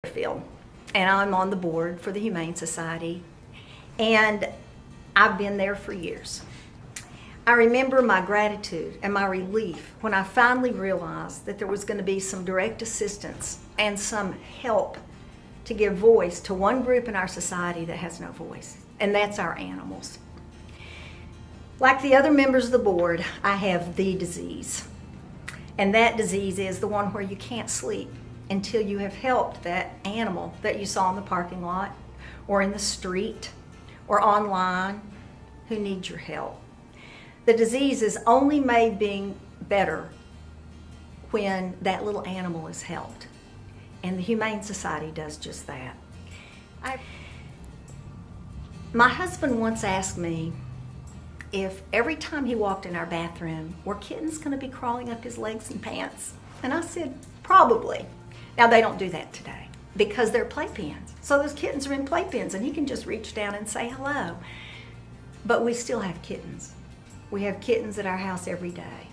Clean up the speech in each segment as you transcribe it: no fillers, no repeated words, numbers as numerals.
field, and I'm on the board for the Humane Society, and I've been there for years. I remember my gratitude and my relief when I finally realized that there was going to be some direct assistance and some help to give voice to one group in our society that has no voice, and that's our animals. Like the other members of the board, I have the disease, and that disease is the one where you can't sleep until you have helped that animal that you saw in the parking lot or in the street or online who needs your help. The disease is only made being better when that little animal is helped. And the Humane Society does just that. My husband once asked me if every time he walked in our bathroom, were kittens going to be crawling up his legs and pants? And I said, probably. Now, they don't do that today because they're playpens. So those kittens are in playpens and he can just reach down and say hello. But we still have kittens. We have kittens at our house every day.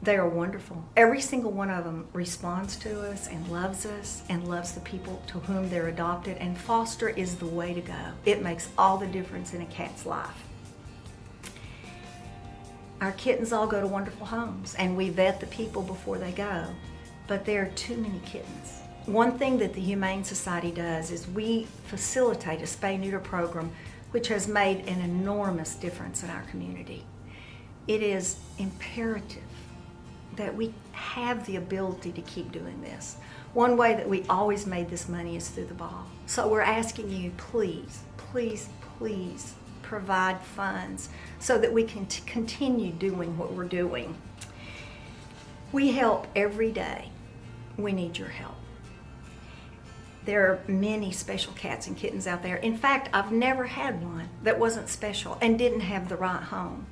They are wonderful. Every single one of them responds to us and loves the people to whom they're adopted, and foster is the way to go. It makes all the difference in a cat's life. Our kittens all go to wonderful homes, and we vet the people before they go, but there are too many kittens. One thing that the Humane Society does is we facilitate a spay-neuter program which has made an enormous difference in our community. It is imperative that we have the ability to keep doing this. One way that we always made this money is through the ball. So we're asking you, please, please, please provide funds so that we can continue doing what we're doing. We help every day. We need your help. There are many special cats and kittens out there. In fact, I've never had one that wasn't special and didn't have the right home.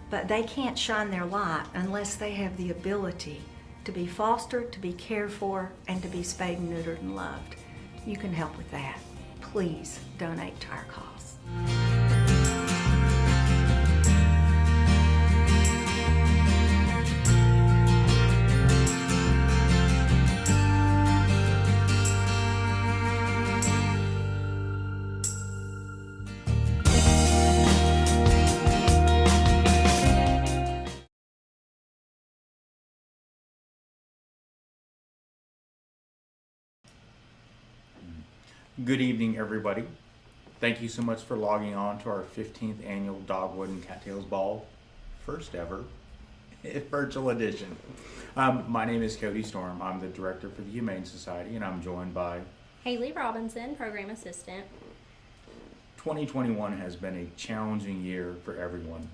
But they can't shine their light unless they have the ability to be fostered, to be cared for, and to be spayed and neutered and loved. You can help with that. Please donate to our cause. Good evening, everybody. Thank you so much for logging on to our 15th annual Dogwood and Cattails Ball, first ever virtual edition. My name is Cody Storm. I'm the director for the Humane Society, and I'm joined by Haley Robinson, program assistant. 2021 has been a challenging year for everyone,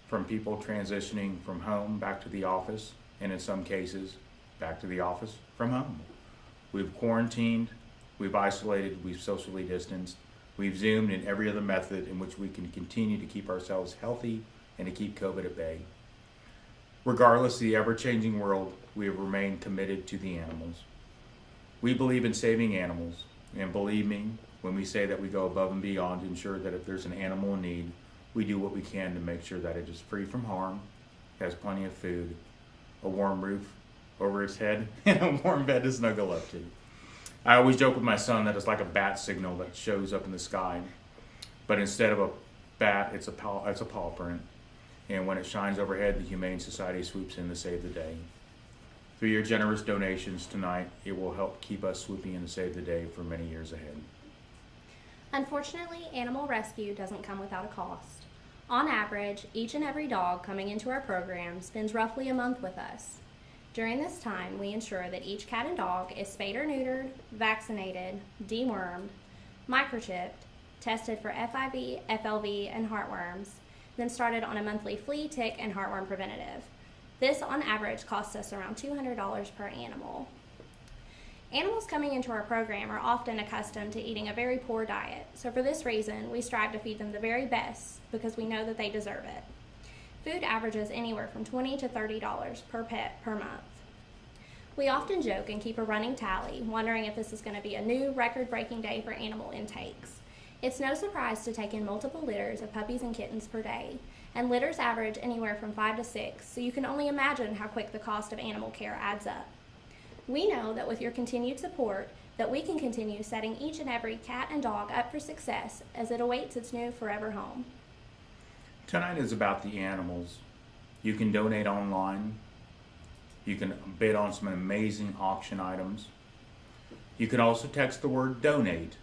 from people transitioning from home back to the office, and in some cases, back to the office from home. We've quarantined, we've isolated, we've socially distanced, we've Zoomed, and every other method in which we can continue to keep ourselves healthy and to keep COVID at bay. Regardless of the ever-changing world, we have remained committed to the animals. We believe in saving animals, and believe me when we say that we go above and beyond to ensure that if there's an animal in need, we do what we can to make sure that it is free from harm, has plenty of food, a warm roof over its head, and a warm bed to snuggle up to. I always joke with my son that it's like a bat signal that shows up in the sky, but instead of a bat, it's a paw print. And when it shines overhead, the Humane Society swoops in to save the day. Through your generous donations tonight, it will help keep us swooping in to save the day for many years ahead. Unfortunately, animal rescue doesn't come without a cost. On average, each and every dog coming into our program spends roughly a month with us. During this time, we ensure that each cat and dog is spayed or neutered, vaccinated, dewormed, microchipped, tested for FIV, FLV, and heartworms, then started on a monthly flea, tick, and heartworm preventative. This, on average, costs us around $200 per animal. Animals coming into our program are often accustomed to eating a very poor diet, so for this reason, we strive to feed them the very best because we know that they deserve it. Food averages anywhere from $20 to $30 per pet per month. We often joke and keep a running tally, wondering if this is going to be a new record-breaking day for animal intakes. It's no surprise to take in multiple litters of puppies and kittens per day, and litters average anywhere from 5 to 6, so you can only imagine how quick the cost of animal care adds up. We know that with your continued support, that we can continue setting each and every cat and dog up for success as it awaits its new forever home. Tonight is about the animals. You can donate online. You can bid on some amazing auction items. You can also text the word donate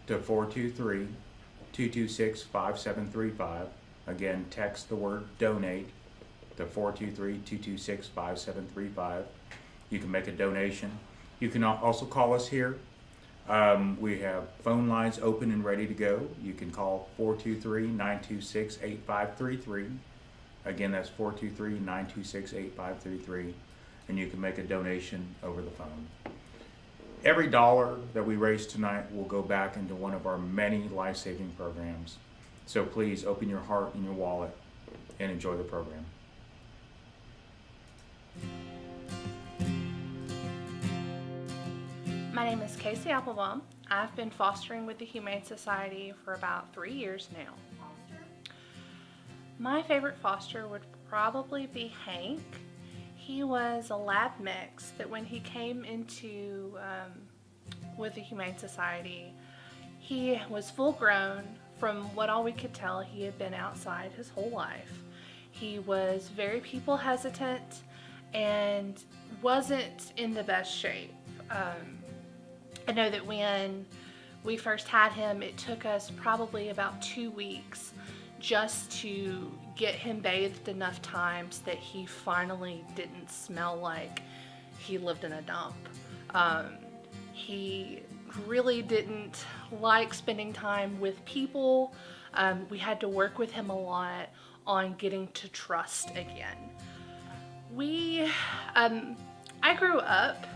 to 423-226-5735. Again, text the word donate to 423-226-5735. You can make a donation. You can also call us here. We have phone lines open and ready to go. You can call 423-926-8533. Again, that's 423-926-8533. And you can make a donation over the phone. Every dollar that we raise tonight will go back into one of our many life-saving programs. So please open your heart and your wallet and enjoy the program. My name is Casey Applebaum. I've been fostering with the Humane Society for about 3 years now. My favorite foster would probably be Hank. He was a lab mix that when he came into with the Humane Society, he was full grown. From what all we could tell, he had been outside his whole life. He was very people hesitant and wasn't in the best shape. I know that when we first had him, it took us probably about 2 weeks just to get him bathed enough times that he finally didn't smell like he lived in a dump. He really didn't like spending time with people. We had to work with him a lot on getting to trust again. I grew up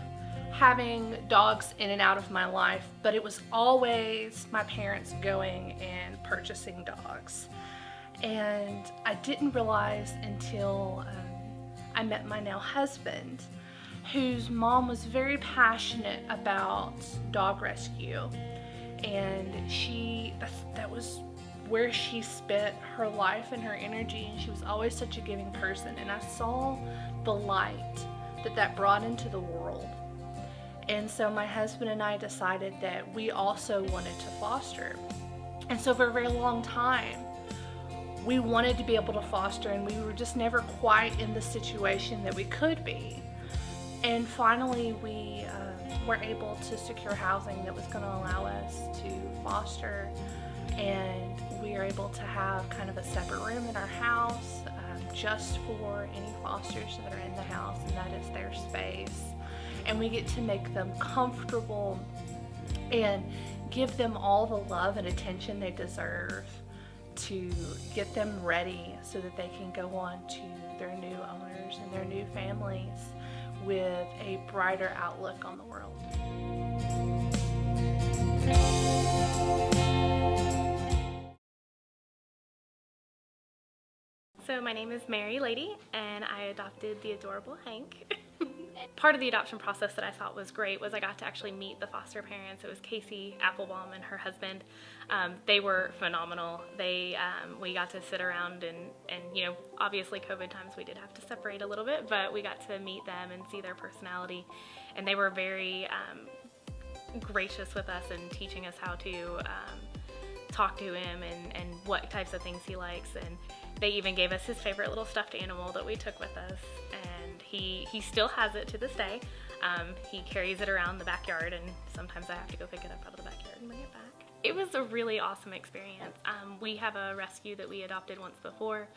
having dogs in and out of my life, but it was always my parents going and purchasing dogs. And I didn't realize until I met my now husband, whose mom was very passionate about dog rescue. And that was where she spent her life and her energy, and she was always such a giving person. And I saw the light that brought into the world. And so my husband and I decided that we also wanted to foster. And so for a very long time, we wanted to be able to foster, and we were just never quite in the situation that we could be. And finally, we were able to secure housing that was going to allow us to foster. And we are able to have kind of a separate room in our house just for any fosters that are in the house, and that is their space. And we get to make them comfortable and give them all the love and attention they deserve to get them ready so that they can go on to their new owners and their new families with a brighter outlook on the world. So my name is Mary Lady, and I adopted the adorable Hank. Part of the adoption process that I thought was great was I got to actually meet the foster parents. It was Casey Applebaum and her husband. They were phenomenal. We got to sit around and you know, obviously COVID times we did have to separate a little bit, but we got to meet them and see their personality, and they were very gracious with us and teaching us how to talk to him and what types of things he likes. And they even gave us his favorite little stuffed animal that we took with us, and he still has it to this day. He carries it around the backyard, and sometimes I have to go pick it up out of the backyard and bring it back. It was a really awesome experience. We have a rescue that we adopted once before,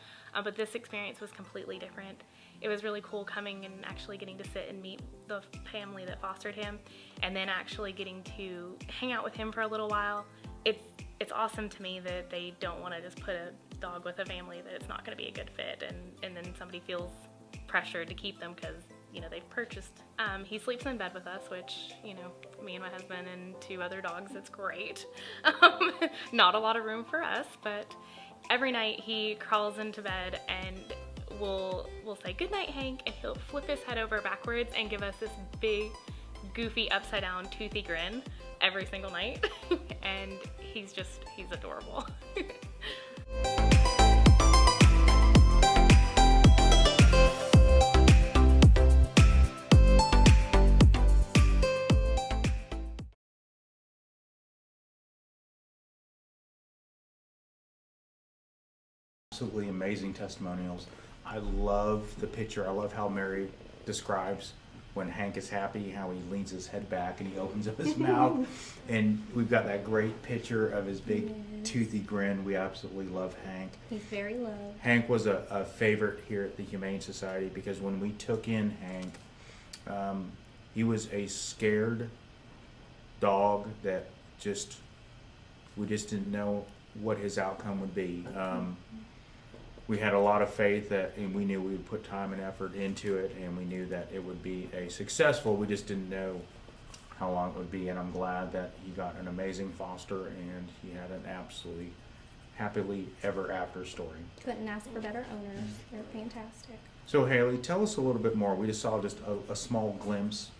but this experience was completely different. It was really cool coming and actually getting to sit and meet the family that fostered him, and then actually getting to hang out with him for a little while. It's awesome to me that they don't want to just put a dog with a family that it's not going to be a good fit, and then somebody feels pressured to keep them because, you know, they've purchased. He sleeps in bed with us, which, you know, me and my husband and 2 other dogs, it's great. Not a lot of room for us, but every night he crawls into bed and we'll say, "Good night, Hank," and he'll flip his head over backwards and give us this big, goofy, upside down, toothy grin every single night. And he's adorable. absolutely amazing testimonials. I love the picture. I love how Mary describes when Hank is happy, how he leans his head back and he opens up his mouth. And we've got that great picture of his big toothy grin. We absolutely love Hank. He's very loved. Hank was a favorite here at the Humane Society because when we took in Hank, he was a scared dog that we just didn't know what his outcome would be. We had a lot of faith that, and we knew we would put time and effort into it, and we knew that it would be a successful. We just didn't know how long it would be, and I'm glad that he got an amazing foster, and he had an absolutely happily ever after story. Couldn't ask for better owners. They're fantastic. So Haley, tell us a little bit more. We just saw just a small glimpse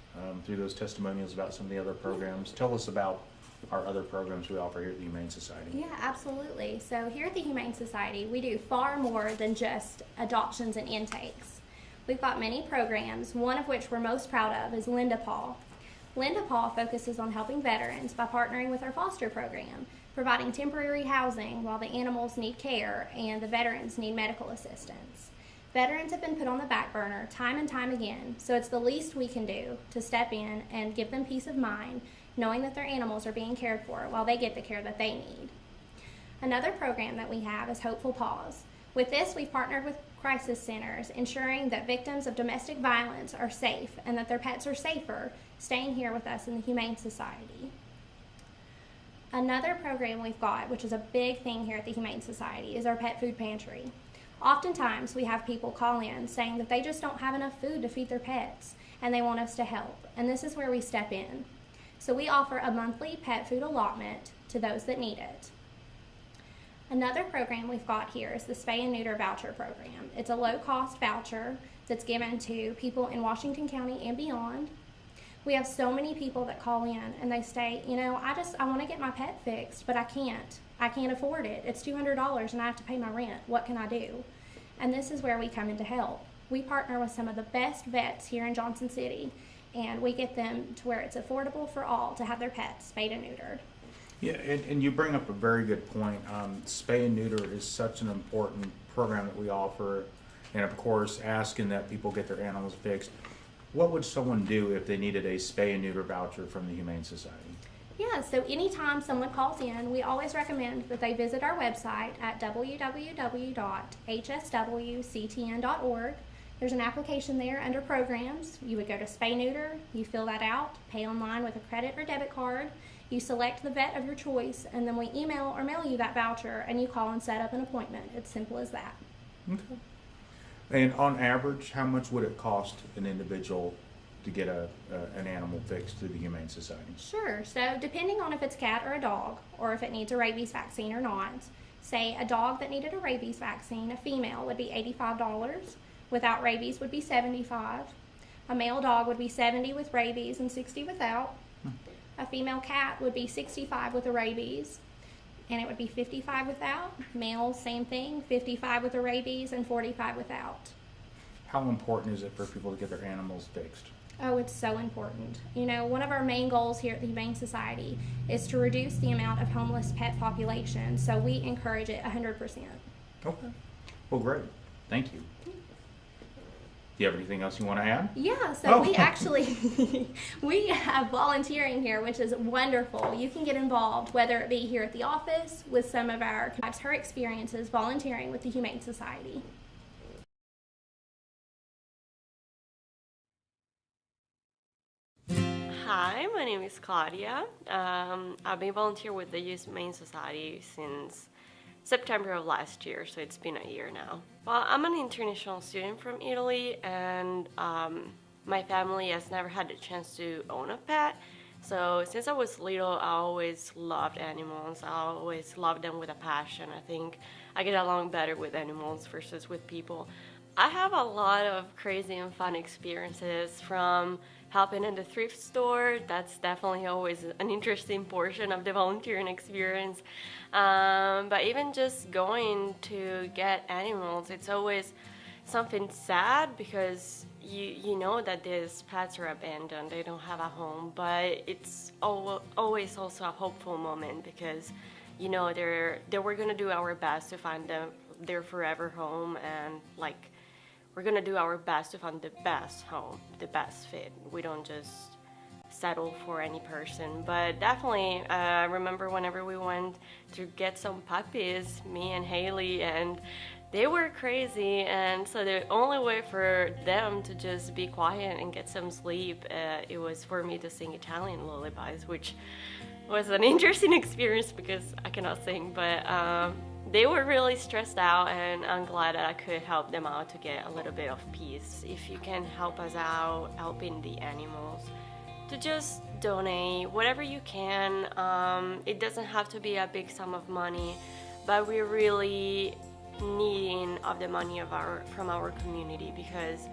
through those testimonials about some of the other programs. Tell us about our other programs we offer here at the Humane Society. Yeah, absolutely. So here at the Humane Society, we do far more than just adoptions and intakes. We've got many programs, one of which we're most proud of is Linda Paw. Linda Paw focuses on helping veterans by partnering with our foster program, providing temporary housing while the animals need care and the veterans need medical assistance. Veterans have been put on the back burner time and time again, so it's the least we can do to step in and give them peace of mind, knowing that their animals are being cared for while they get the care that they need. Another program that we have is Hopeful Paws. With this, we've partnered with crisis centers, ensuring that victims of domestic violence are safe and that their pets are safer staying here with us in the Humane Society. Another program we've got, which is a big thing here at the Humane Society, is our pet food pantry. Oftentimes, we have people call in saying that they just don't have enough food to feed their pets and they want us to help, and this is where we step in. So we offer a monthly pet food allotment to those that need it. Another program we've got here is the Spay and Neuter Voucher Program. It's a low-cost voucher that's given to people in Washington County and beyond. We have so many people that call in and they say, you know, I want to get my pet fixed, but I can't. I can't afford it. It's $200 and I have to pay my rent. What can I do? And this is where we come in to help. We partner with some of the best vets here in Johnson City, and we get them to where it's affordable for all to have their pets spayed and neutered. Yeah, and you bring up a very good point. Spay and neuter is such an important program that we offer, and of course, asking that people get their animals fixed. What would someone do if they needed a spay and neuter voucher from the Humane Society? Yeah, so anytime someone calls in, we always recommend that they visit our website at www.hswctn.org. There's an application there under programs. You would go to spay neuter, you fill that out, pay online with a credit or debit card, you select the vet of your choice, and then we email or mail you that voucher and you call and set up an appointment. It's simple as that. Okay. And on average, how much would it cost an individual to get an animal fixed through the Humane Society? Sure, so depending on if it's a cat or a dog, or if it needs a rabies vaccine or not, say a dog that needed a rabies vaccine, a female, would be $85. Without rabies would be $75. A male dog would be $70 with rabies and $60 without. A female cat would be $65 with the rabies, and it would be $55 without. Males, same thing, $55 with the rabies and $45 without. How important is it for people to get their animals fixed? Oh, it's so important. You know, one of our main goals here at the Humane Society is to reduce the amount of homeless pet population, so we encourage it 100%. Okay. Well, great. Thank you. Do you have anything else you want to add? Yeah, so we actually, we have volunteering here, which is wonderful. You can get involved, whether it be here at the office with some of our, her experiences volunteering with the Humane Society. Hi, my name is Claudia. I've been volunteering with the Humane Society since September of last year, so it's been a year now. Well, I'm an international student from Italy, and my family has never had the chance to own a pet. So since I was little, I always loved animals. I always loved them with a passion. I think I get along better with animals versus with people. I have a lot of crazy and fun experiences, from helping in the thrift store. That's definitely always an interesting portion of the volunteering experience. But even just going to get animals, it's always something sad because you know that these pets are abandoned, they don't have a home, but it's always also a hopeful moment because you know they were going to do our best to find them their forever home, and like we're gonna do our best to find the best home, the best fit. We don't just settle for any person. But definitely, I remember whenever we went to get some puppies, me and Haley, and they were crazy, and so the only way for them to just be quiet and get some sleep, it was for me to sing Italian lullabies, which was an interesting experience because I cannot sing, but they were really stressed out, and I'm glad that I could help them out to get a little bit of peace. If you can help us out helping the animals, to just donate whatever you can. It doesn't have to be a big sum of money, but we're really needing of the money from our community, because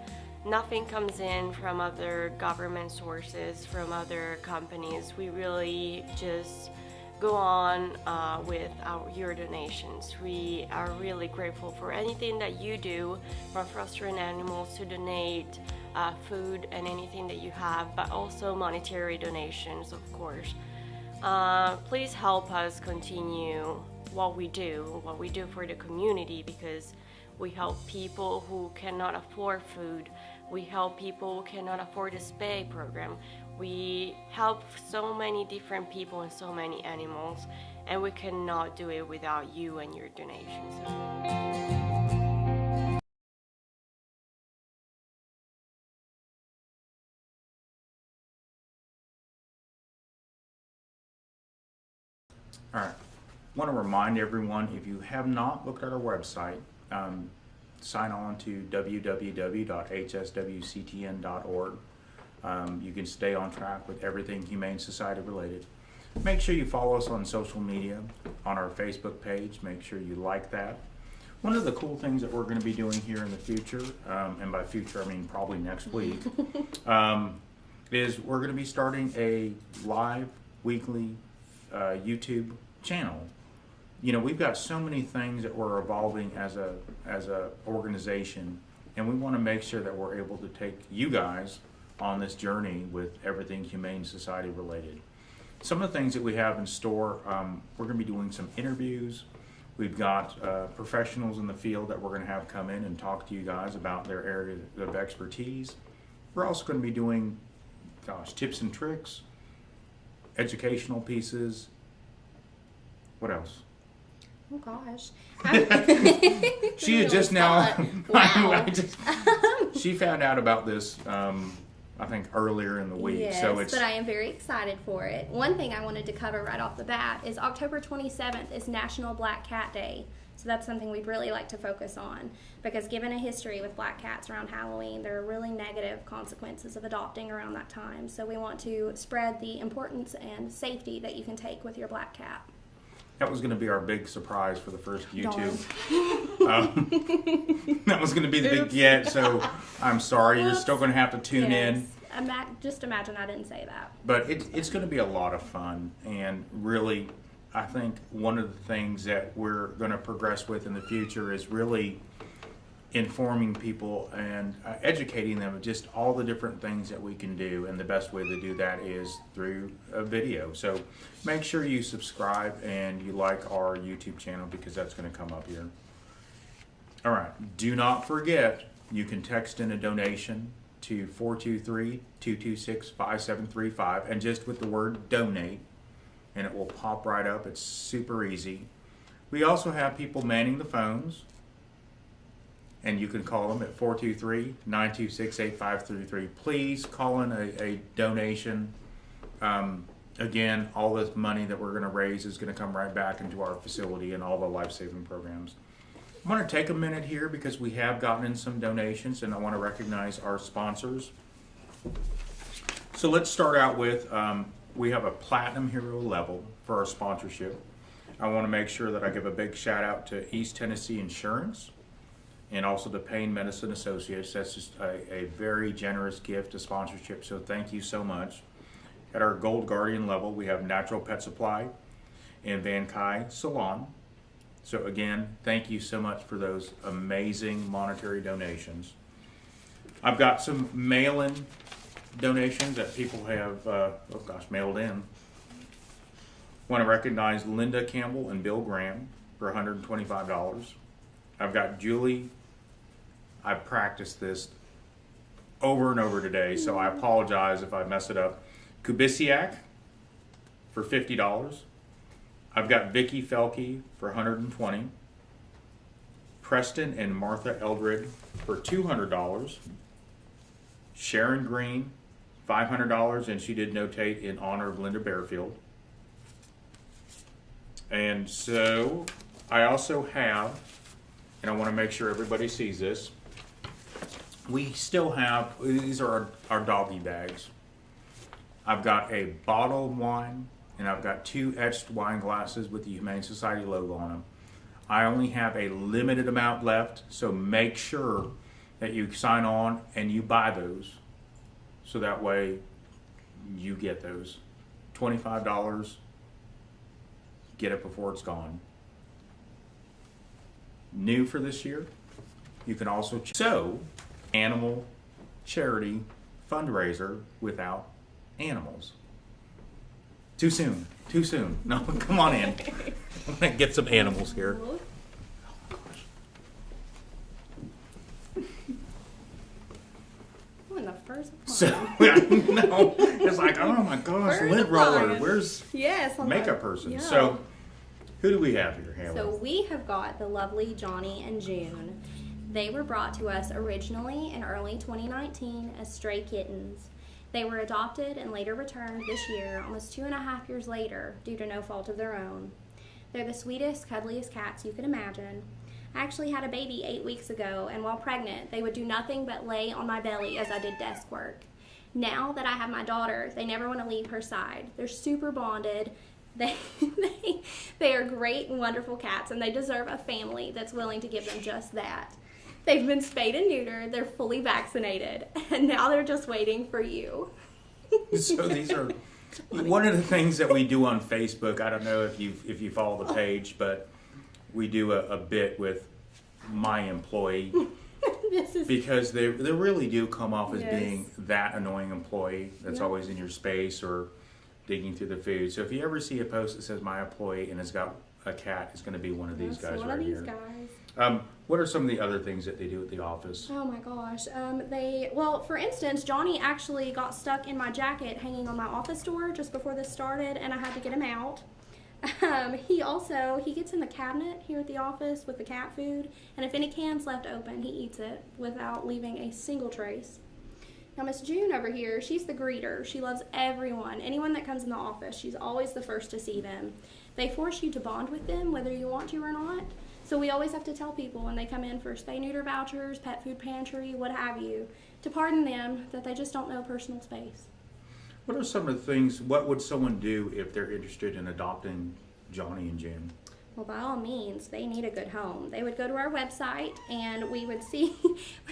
nothing comes in from other government sources, from other companies. We really just go on with your donations. We are really grateful for anything that you do, from fostering animals to donate food and anything that you have, but also monetary donations, of course. Please help us continue what we do for the community, because we help people who cannot afford food. We help people who cannot afford a spay program. We help so many different people and so many animals, and we cannot do it without you and your donations. All right. I want to remind everyone, if you have not looked at our website, sign on to www.hswctn.org. You can stay on track with everything Humane Society related. Make sure you follow us on social media, on our Facebook page. Make sure you like that. One of the cool things that we're going to be doing here in the future, and by future I mean probably next week, is we're going to be starting a live weekly YouTube channel. You know, we've got so many things that we're evolving as a organization, and we want to make sure that we're able to take you guys on this journey with everything Humane Society related. Some of the things that we have in store, we're going to be doing some interviews. We've got professionals in the field that we're going to have come in and talk to you guys about their area of expertise. We're also going to be doing, tips and tricks, educational pieces. What else? Oh gosh. She had just now. Wow. She found out about this, I think, earlier in the week. Yes, so it's. But I am very excited for it. One thing I wanted to cover right off the bat is October 27th is National Black Cat Day. So that's something we'd really like to focus on, because given a history with black cats around Halloween, there are really negative consequences of adopting around that time. So we want to spread the importance and safety that you can take with your black cat. That was going to be our big surprise for the first YouTube. That was going to be the big get, so I'm sorry. You're still going to have to tune in. Just imagine I didn't say that. But it's going to be a lot of fun, and really, I think one of the things that we're going to progress with in the future is really informing people and educating them of just all the different things that we can do, and the best way to do that is through a video. So make sure you subscribe and you like our YouTube channel, because that's going to come up here. All right, do not forget, you can text in a donation to 423-226-5735, and just with the word donate, and it will pop right up. It's super easy. We also have people manning the phones, and you can call them at 423-926-8533. Please call in a donation. Again, all this money that we're going to raise is going to come right back into our facility and all the life-saving programs. I want to take a minute here because we have gotten in some donations, and I want to recognize our sponsors. So let's start out with, we have a Platinum Hero level for our sponsorship. I want to make sure that I give a big shout out to East Tennessee Insurance, and also the Pain Medicine Associates. That's just a very generous gift to sponsorship, so thank you so much. At our Gold Guardian level, we have Natural Pet Supply and Van Kai Salon. So again, thank you so much for those amazing monetary donations. I've got some mail-in donations that people have, mailed in. Want to recognize Linda Campbell and Bill Graham for $125. I've got Julie. I've practiced this over and over today, so I apologize if I mess it up. Kubisiak for $50. I've got Vicky Felke for $120. Preston and Martha Eldred for $200. Sharon Green, $500, and she did notate in honor of Linda Bearfield. And so I also have, and I want to make sure everybody sees this, we still have, these are our doggy bags. I've got a bottle of wine, and I've got 2 etched wine glasses with the Humane Society logo on them. I only have a limited amount left, so make sure that you sign on and you buy those, so that way you get those. $25, get it before it's gone. New for this year, you can also animal charity fundraiser without animals. Too soon. No, come on in. I'm gonna get some animals here. Oh, in the first one. So no, it's like, oh my gosh, First lint roller. one. Where's Yes. makeup person? Yeah. So who do we have here, Hannah? So we have got the lovely Johnny and June. They were brought to us originally in early 2019 as stray kittens. They were adopted and later returned this year, almost 2.5 years later, due to no fault of their own. They're the sweetest, cuddliest cats you could imagine. I actually had a baby 8 weeks ago, and while pregnant, they would do nothing but lay on my belly as I did desk work. Now that I have my daughter, they never want to leave her side. They're super bonded. They are great and wonderful cats, and they deserve a family that's willing to give them just that. They've been spayed and neutered, they're fully vaccinated, and now they're just waiting for you. So these are one of the things that we do on Facebook. I don't know if you follow the page, but we do a bit with my employee because they really do come off as being that annoying employee that's always in your space or digging through the food. So if you ever see a post that says my employee and it's got a cat, it's going to be one of these guys right here. What are some of the other things that they do at the office? Oh my gosh. Well, for instance, Johnny actually got stuck in my jacket hanging on my office door just before this started, and I had to get him out. He gets in the cabinet here at the office with the cat food, and if any can's left open, he eats it without leaving a single trace. Now, Miss June over here, she's the greeter. She loves everyone. Anyone that comes in the office, she's always the first to see them. They force you to bond with them, whether you want to or not. So we always have to tell people when they come in for spay-neuter vouchers, pet food pantry, what have you, to pardon them that they just don't know personal space. What are some of the things, what would someone do if they're interested in adopting Johnny and June? Well, by all means, they need a good home. They would go to our website and we would see,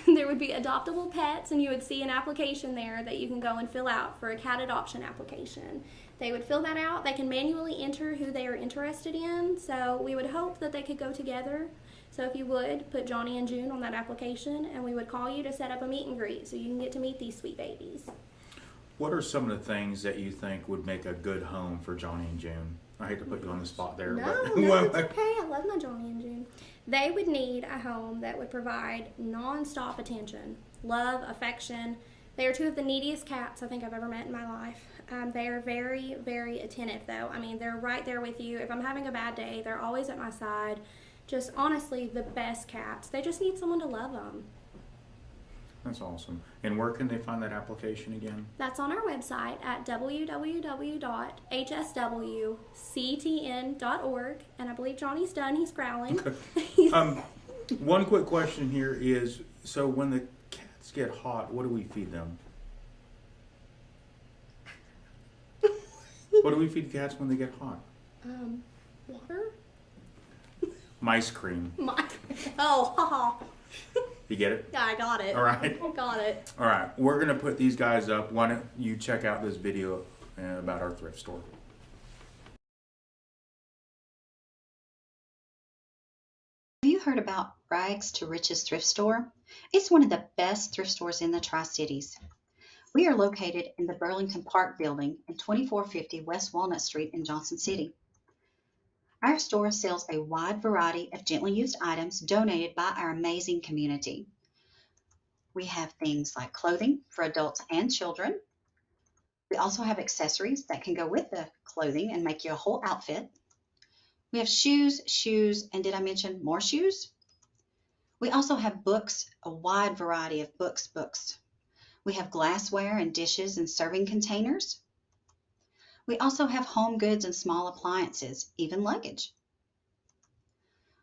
there would be adoptable pets, and you would see an application there that you can go and fill out for a cat adoption application. They would fill that out. They can manually enter who they are interested in, so we would hope that they could go together. So if you would, put Johnny and June on that application, and we would call you to set up a meet and greet so you can get to meet these sweet babies. What are some of the things that you think would make a good home for Johnny and June? I hate to put you on the spot there. No, it's okay. I love my Johnny and June. They would need a home that would provide non-stop attention, love, affection. They are 2 of the neediest cats I think I've ever met in my life. They are very, very attentive, though. I mean, they're right there with you. If I'm having a bad day, they're always at my side. Just honestly, the best cats. They just need someone to love them. That's awesome. And where can they find that application again? That's on our website at www.hswctn.org. And I believe Johnny's done. He's growling. One quick question here is, so when the cats get hot, what do we feed them? What do we feed cats when they get hot? Water? Mice cream. Oh, You get it? yeah, I got it. All right. Got it. All right. We're going to put these guys up. Why don't you check out this video about our thrift store? Have you heard about Rags to Riches Thrift Store? It's one of the best thrift stores in the Tri-Cities. We are located in the Burlington Park building in 2450 West Walnut Street in Johnson City. Our store sells a wide variety of gently used items donated by our amazing community. We have things like clothing for adults and children. We also have accessories that can go with the clothing and make you a whole outfit. We have shoes, and did I mention more shoes? We also have books, a wide variety of books. We have glassware and dishes and serving containers. We also have home goods and small appliances, even luggage.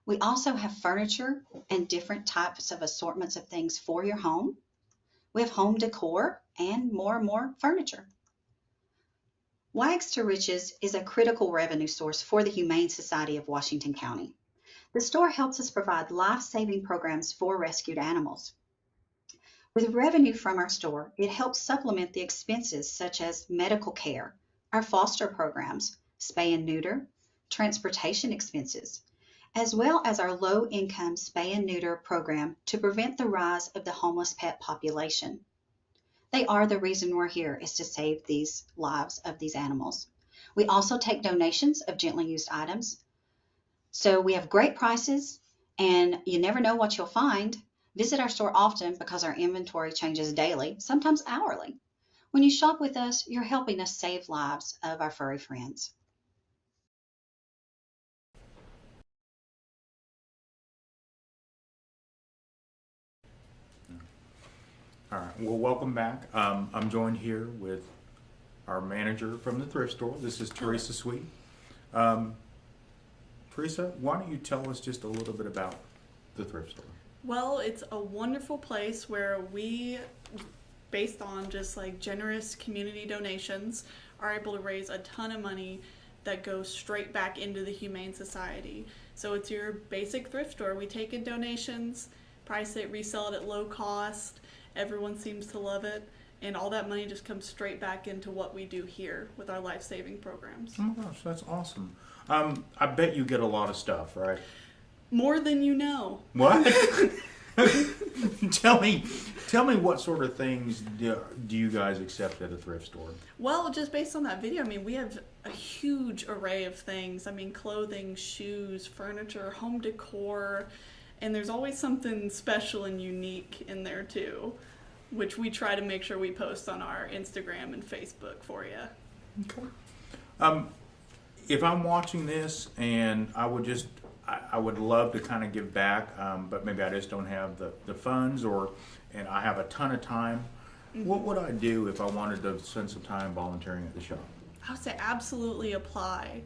We also have furniture and different types of assortments of things for your home. We have home decor and more furniture. Wags to Riches is a critical revenue source for the Humane Society of Washington County. The store helps us provide life-saving programs for rescued animals. With revenue from our store, it helps supplement the expenses such as medical care, our foster programs, spay and neuter, transportation expenses, as well as our low-income spay and neuter program to prevent the rise of the homeless pet population. They are the reason we're here, is to save these lives of these animals. We also take donations of gently used items. So we have great prices, and you never know what you'll find. Visit our store often because our inventory changes daily, sometimes hourly. When you shop with us, you're helping us save lives of our furry friends. All right, well, welcome back. I'm joined here with our manager from the thrift store. This is Teresa Sweet. Teresa, why don't you tell us just a little bit about the thrift store? Well, it's a wonderful place where we, based on just like generous community donations, are able to raise a ton of money that goes straight back into the Humane Society. So it's your basic thrift store. We take in donations, price it, resell it at low cost. Everyone seems to love it, and all that money just comes straight back into what we do here with our life-saving programs. Oh my gosh, that's awesome. I bet you get a lot of stuff, right? More than you know. What? Tell me what sort of things do you guys accept at a thrift store? Well, just based on that video, I mean, we have a huge array of things. I mean, clothing, shoes, furniture, home decor, and there's always something special and unique in there too, which we try to make sure we post on our Instagram and Facebook for you. Okay. If I'm watching this and I would love to kind of give back, but maybe I just don't have the funds, and I have a ton of time. Mm-hmm. What would I do if I wanted to spend some time volunteering at the shop? I would say absolutely apply.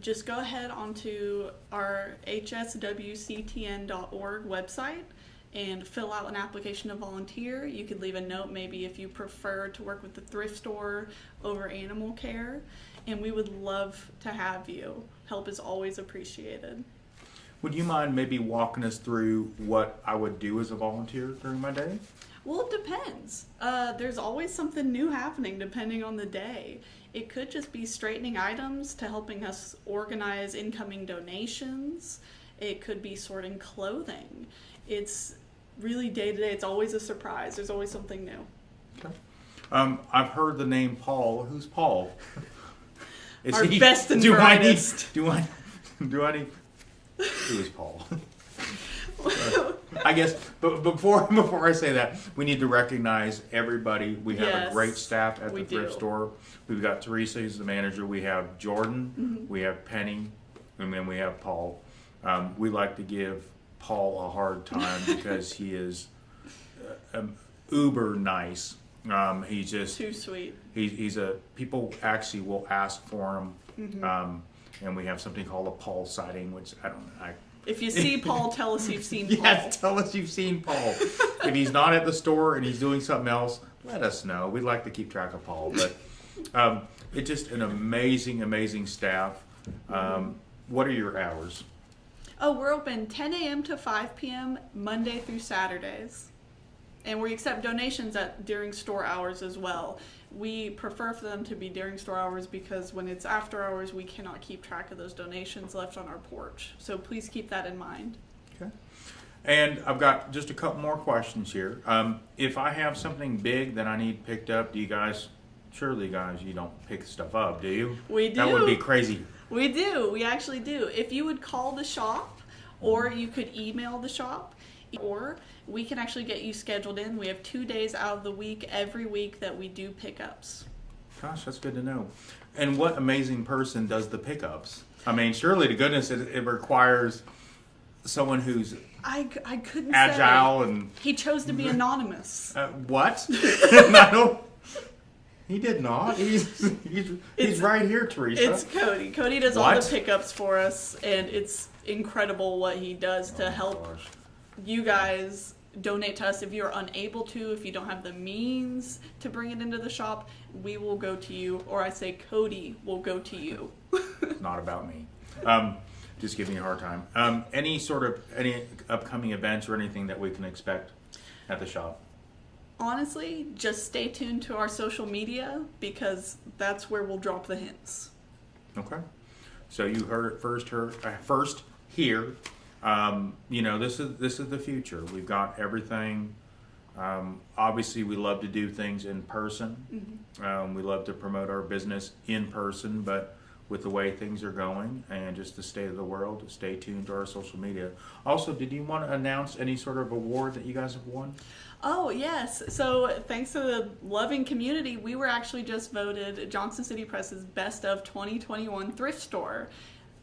Just go ahead onto our hswctn.org website and fill out an application to volunteer. You could leave a note maybe if you prefer to work with the thrift store over animal care, and we would love to have you. Help is always appreciated. Would you mind maybe walking us through what I would do as a volunteer during my day? Well, it depends. There's always something new happening depending on the day. It could just be straightening items to helping us organize incoming donations. It could be sorting clothing. It's really day to day. It's always a surprise. There's always something new. Okay. I've heard the name Paul. Who's Paul? Our best and brightest. Do I need? Who is Paul? I guess, but before I say that, we need to recognize everybody. We have a great staff at the thrift store. We've got Teresa, who's the manager. We have Jordan. We have Penny, and then we have Paul. We like to give Paul a hard time because he is uber nice. He's just too sweet. People actually will ask for him. And we have something called a Paul sighting, which if you see Paul, tell us you've seen Paul. Yes, tell us you've seen Paul. If he's not at the store and he's doing something else, let us know. We'd like to keep track of Paul. But it's just an amazing staff. What are your hours? Oh, we're open 10 a.m. to 5 p.m. Monday through Saturdays. And we accept donations during store hours as well. We prefer for them to be during store hours because when it's after hours, we cannot keep track of those donations left on our porch. So please keep that in mind. Okay. And I've got just a couple more questions here. If I have something big that I need picked up, surely you don't pick stuff up, do you? We do. That would be crazy. We do. We actually do. If you would call the shop, or you could email the shop, or we can actually get you scheduled in. We have 2 days out of the week, every week, that we do pickups. Gosh, that's good to know. And what amazing person does the pickups? I mean, surely to goodness it requires someone who's I couldn't agile say. and... He chose to be anonymous. What? No. He did not. He's right here, Teresa. It's Cody. Cody does all the pickups for us, and it's incredible what he does to help you guys donate to us. If you're unable to, if you don't have the means to bring it into the shop, we will go to you, or I say Cody will go to you. It's not about me. Just giving you a hard time. Any upcoming events or anything that we can expect at the shop? Honestly, just stay tuned to our social media, because that's where we'll drop the hints. Okay. So you heard it first here. This is the future. We've got everything. Obviously, we love to do things in person. Mm-hmm. We love to promote our business in person, but with the way things are going and just the state of the world, stay tuned to our social media. Also, did you want to announce any sort of award that you guys have won? Oh, yes. So thanks to the loving community, we were actually just voted Johnson City Press's Best of 2021 Thrift Store.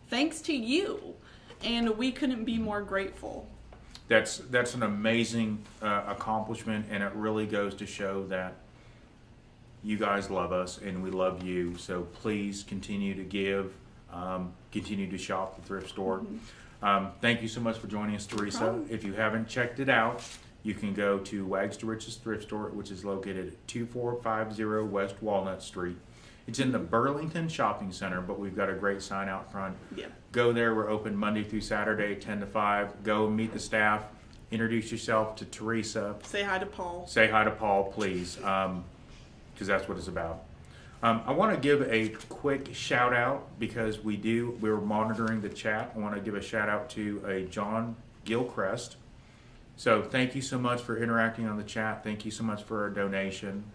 Thanks to you. And we couldn't be more grateful. That's an amazing accomplishment, and it really goes to show that you guys love us and we love you. So please continue to give, continue to shop the thrift store. Mm-hmm. Thank you so much for joining us, Teresa. If you haven't checked it out, you can go to Wags to Riches Thrift Store, which is located at 2450 West Walnut Street. It's in the Burlington Shopping Center, but we've got a great sign out front. Yeah. Go there. We're open Monday through Saturday, 10 to 5. Go meet the staff. Introduce yourself to Teresa. Say hi to Paul. Say hi to Paul, please, because that's what it's about. I want to give a quick shout out because we're monitoring the chat. I want to give a shout out to a John Gilchrist. So thank you so much for interacting on the chat. Thank you so much for a donation.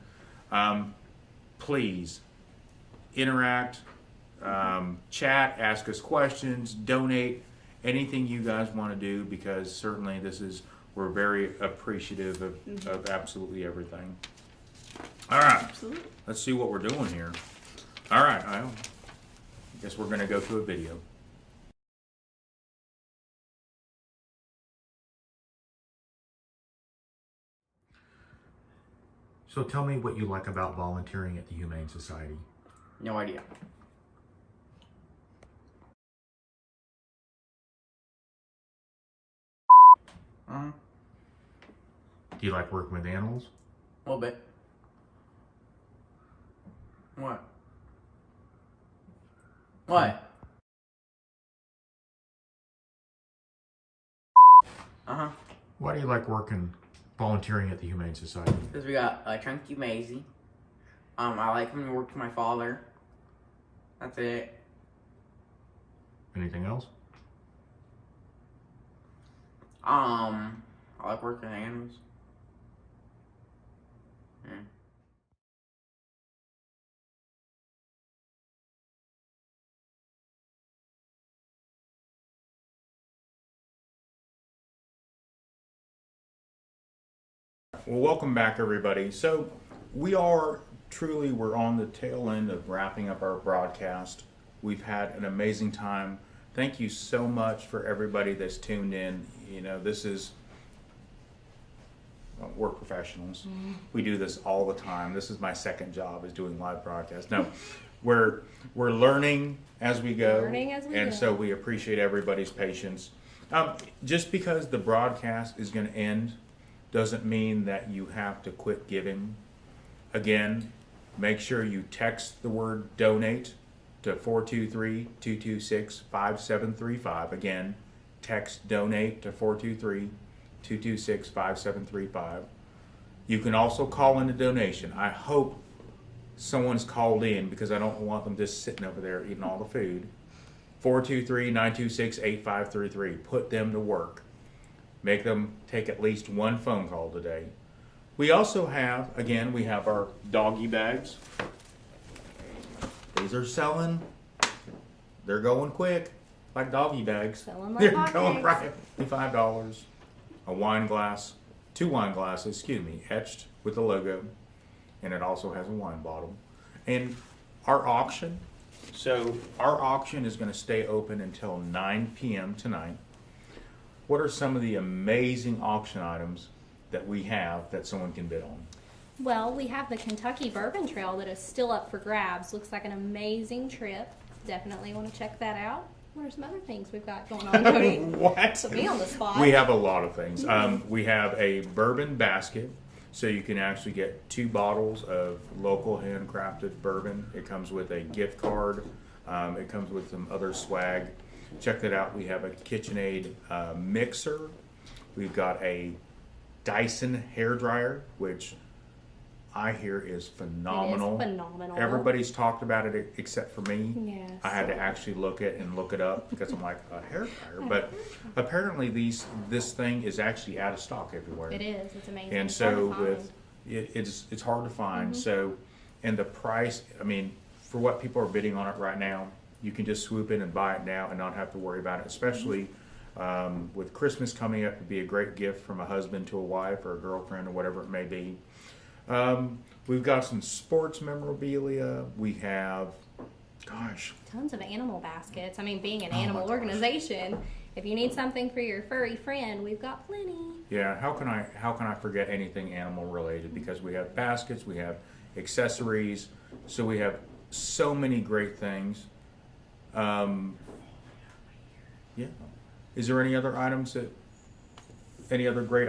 Please interact, chat, ask us questions, donate, anything you guys want to do, because certainly we're very appreciative of absolutely everything. All right, absolutely. Let's see what we're doing here. All right, I guess we're going to go to a video. So tell me what you like about volunteering at the Humane Society. No idea. Do you like working with animals? A little bit. What? What? Why do you like volunteering at the Humane Society? Because we got Chunky Maisie. I like coming to work with my father. That's it. Anything else? I like working with animals. Yeah. Well, welcome back, everybody. So we're on the tail end of wrapping up our broadcast. We've had an amazing time. Thank you so much for everybody that's tuned in. We're professionals. We do this all the time. This is my second job, is doing live broadcasts. No, we're learning as we go. So we appreciate everybody's patience. Just because the broadcast is going to end doesn't mean that you have to quit giving. Again, make sure you text the word donate to 423-226-5735. Again, text donate to 423-226-5735. You can also call in a donation. I hope someone's called in, because I don't want them just sitting over there eating all the food. 423-926-8533. Put them to work. Make them take at least one phone call today. We also have our doggy bags. These are selling they're going quick, like doggy bags. Selling like They're hotcakes. going right. $5. A wine glass, 2 wine glasses, etched with the logo, and it also has a wine bottle. And our auction is going to stay open until 9 p.m. tonight. What are some of the amazing auction items that we have that someone can bid on? Well, we have the Kentucky Bourbon Trail that is still up for grabs. Looks like an amazing trip. Definitely want to check that out. What are some other things we've got going on, Cody? What? Put me on the spot. We have a lot of things. We have a bourbon basket, so you can actually get 2 bottles of local handcrafted bourbon. It comes with a gift card. It comes with some other swag. Check that out. We have a KitchenAid mixer. We've got a Dyson hairdryer, which I hear is phenomenal. It is phenomenal. Everybody's talked about it except for me. Yes. I had to actually look it up because I'm like, a hair dryer. But apparently this thing is actually out of stock everywhere. It is. It's amazing. And It's hard so to find. it's hard to find. So, and the price, I mean, for what people are bidding on it right now, you can just swoop in and buy it now and not have to worry about it, especially with Christmas coming up. It'd be a great gift from a husband to a wife or a girlfriend or whatever it may be. We've got some sports memorabilia. We have, Tons of animal baskets. I mean, being an Oh my animal gosh. organization, if you need something for your furry friend, we've got plenty. yeah, how can I forget anything animal related? Because we have baskets, we have accessories, so we have so many great things. Yeah. Is there any other great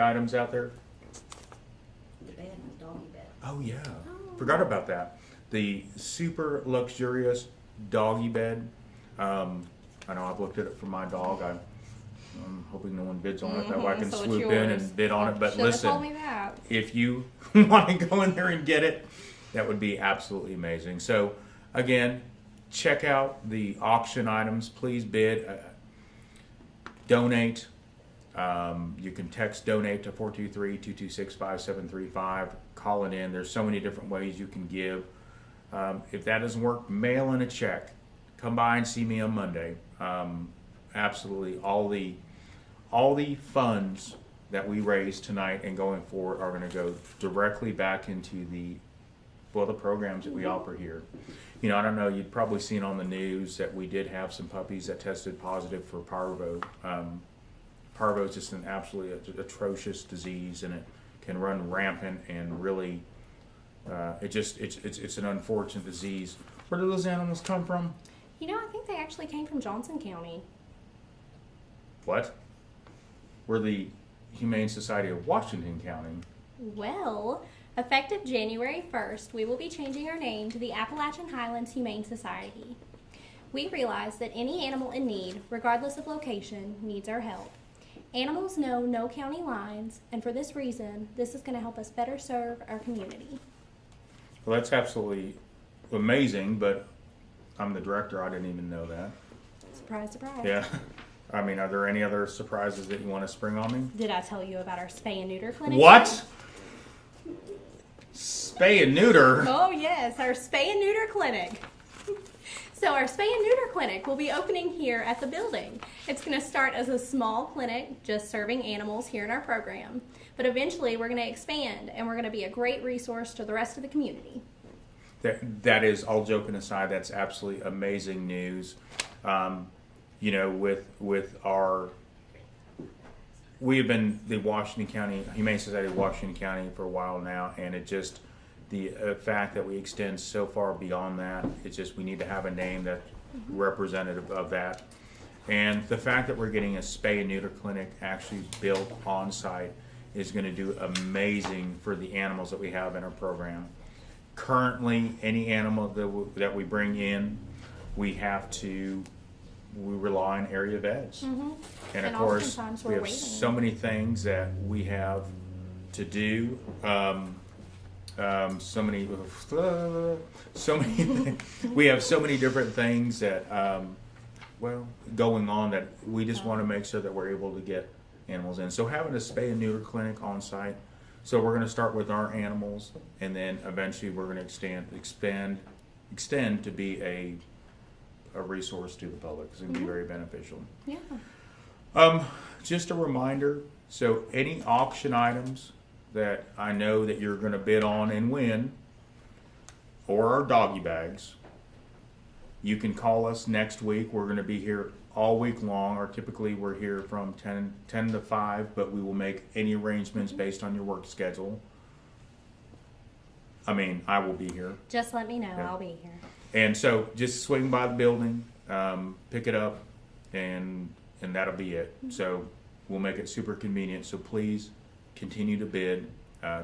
items out there? The bed, the doggy bed. Oh yeah, forgot about that. The super luxurious doggy bed. I know I've looked at it for my dog. I'm hoping no one bids on it. That way I can So it's swoop in yours. and bid on it. But Should've told me listen, that. if you want to go in there and get it, that would be absolutely amazing. So again, check out the auction items. Please bid. Donate. You can text donate to 423-226-5735. Call it in. There's so many different ways you can give. If that doesn't work, mail in a check. Come by and see me on Monday. Absolutely, all the funds that we raise tonight and going forward are going to go directly back into the programs that we offer here. You know, I don't know, you'd probably seen on the news that we did have some puppies that tested positive for parvo. Parvo is just an absolutely atrocious disease, and it can run rampant and really, it's an unfortunate disease. Where do those animals come from? You know, I think they actually came from Johnson County. What? We're the Humane Society of Washington County. Well, effective January 1st, we will be changing our name to the Appalachian Highlands Humane Society. We realize that any animal in need, regardless of location, needs our help. Animals know no county lines, and for this reason, this is going to help us better serve our community. Well, that's absolutely amazing, but I'm the director. I didn't even know that. Surprise, surprise. Yeah. I mean, are there any other surprises that you want to spring on me? Did I tell you about our spay and neuter clinic? What? Spay and neuter? Oh, yes, our spay and neuter clinic. So our spay and neuter clinic will be opening here at the building. It's going to start as a small clinic just serving animals here in our program. But eventually we're going to expand, and we're going to be a great resource to the rest of the community. That is, all joking aside, that's absolutely amazing news. You know, we have been the Washington County, Humane Society of Washington County for a while now, and it just, the fact that we extend so far beyond that, it's just, we need to have a name that's representative of that. And the fact that we're getting a spay and neuter clinic actually built on site is going to do amazing for the animals that we have in our program. Currently, any animal that we bring in, we rely on area vets. And of course, oftentimes we we're have waiting. so many things that we have to do. We have so many different things that, going on, that we just want to make sure that we're able to get animals in. So having a spay and neuter clinic on site. So we're going to start with our animals, and then eventually we're going to extend to be a a resource to the public. It's going to be very beneficial. Yeah. Just a reminder, so any auction items that I know that you're going to bid on and win, or our doggy bags, you can call us next week. We're going to be here all week long, or typically we're here from 10 to 5, but we will make any arrangements based on your work schedule. I mean, I will be here. Just let me know. Yeah. I'll be here. And so just swing by the building, pick it up, and that'll be it. So we'll make it super convenient. So please continue to bid,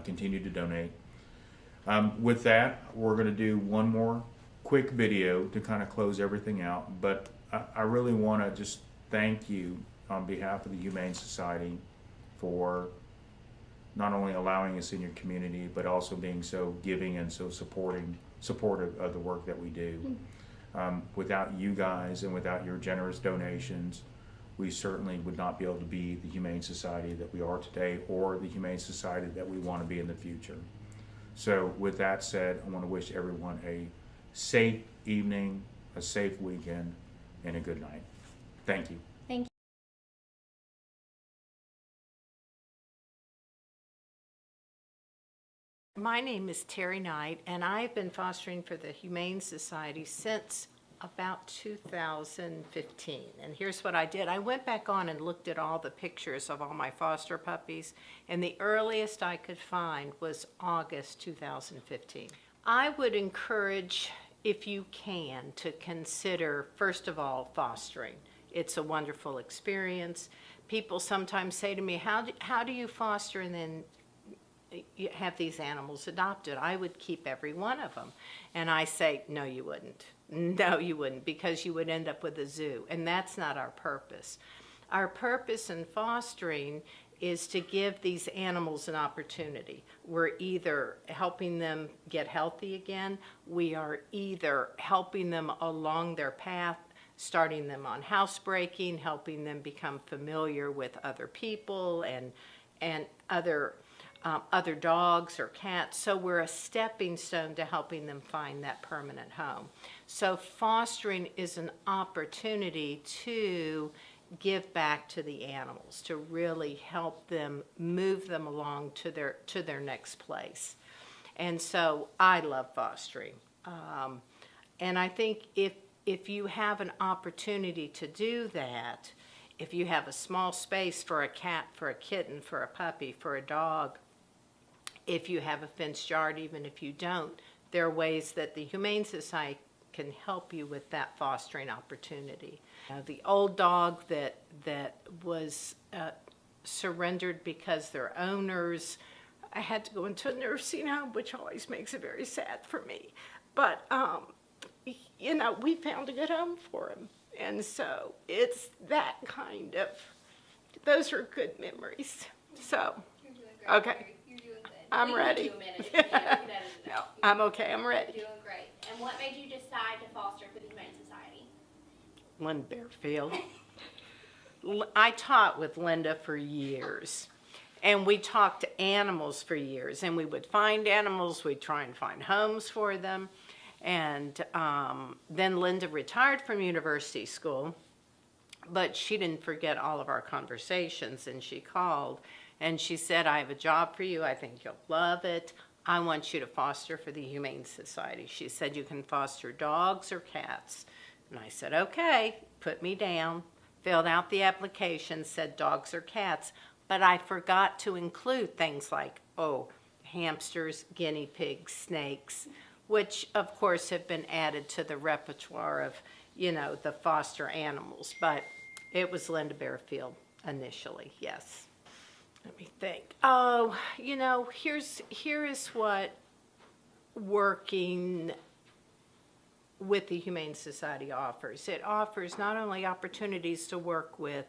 continue to donate. With that, we're going to do one more quick video to kind of close everything out. But I really want to just thank you on behalf of the Humane Society for not only allowing us in your community, but also being so giving and so supportive of the work that we do. Without you guys and without your generous donations, we certainly would not be able to be the Humane Society that we are today, or the Humane Society that we want to be in the future. So with that said, I want to wish everyone a safe evening, a safe weekend, and a good night. Thank you. Thank you. My name is Terry Knight, and I've been fostering for the Humane Society since about 2015. And here's what I did. I went back on and looked at all the pictures of all my foster puppies, and the earliest I could find was August 2015. I would encourage, if you can, to consider, first of all, fostering. It's a wonderful experience. People sometimes say to me, how do you foster and then you have these animals adopted? I would keep every one of them. And I say, no, you wouldn't. No, you wouldn't, because you would end up with a zoo, and that's not our purpose. Our purpose in fostering is to give these animals an opportunity. We're either helping them get healthy again, we are either helping them along their path, starting them on housebreaking, helping them become familiar with other people and other dogs or cats. So we're a stepping stone to helping them find that permanent home. So fostering is an opportunity to give back to the animals, to really help them move them along to their next place. And so I love fostering. And I think if you have an opportunity to do that, if you have a small space for a cat, for a kitten, for a puppy, for a dog, if you have a fenced yard, even if you don't, there are ways that the Humane Society can help you with that fostering opportunity. The old dog that was surrendered because their owners, I had to go into a nursing home, which always makes it very sad for me. But, you know, we found a good home for him. And so it's that kind of, those are good memories. So, okay. I'm ready. No, I'm okay. I'm ready. You're doing great. And what made you decide to foster for the Humane Society? Linda Bearfield. I taught with Linda for years, and we talked to animals for years, and we would find animals, we'd try and find homes for them, and then Linda retired from university school, but she didn't forget all of our conversations, and she called, and she said, I have a job for you, I think you'll love it. I want you to foster for the Humane Society. She said, you can foster dogs or cats. And I said, okay, put me down. Filled out the application, said dogs or cats, but I forgot to include things like, hamsters, guinea pigs, snakes, which of course have been added to the repertoire of, you know, the foster animals. But it was Linda Bearfield initially, yes. Let me think. Oh, you know, here is what working with the Humane Society offers. It offers not only opportunities to work with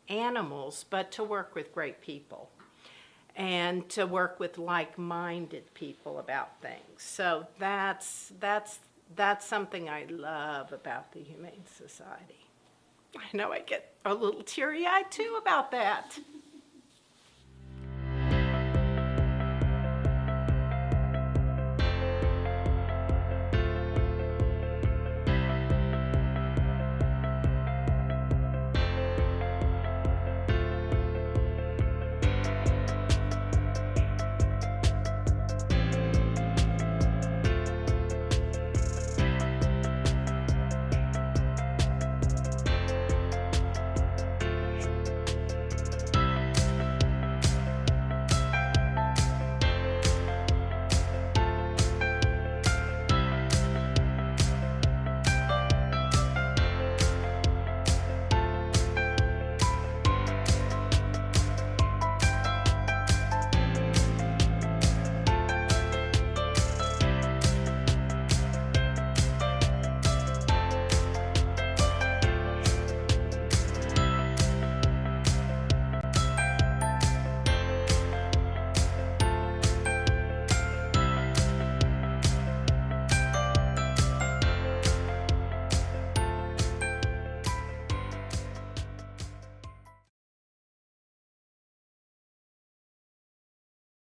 animals, but to work with great people and to work with like-minded people about things. So that's something I love about the Humane Society. I know I get a little teary-eyed too about that.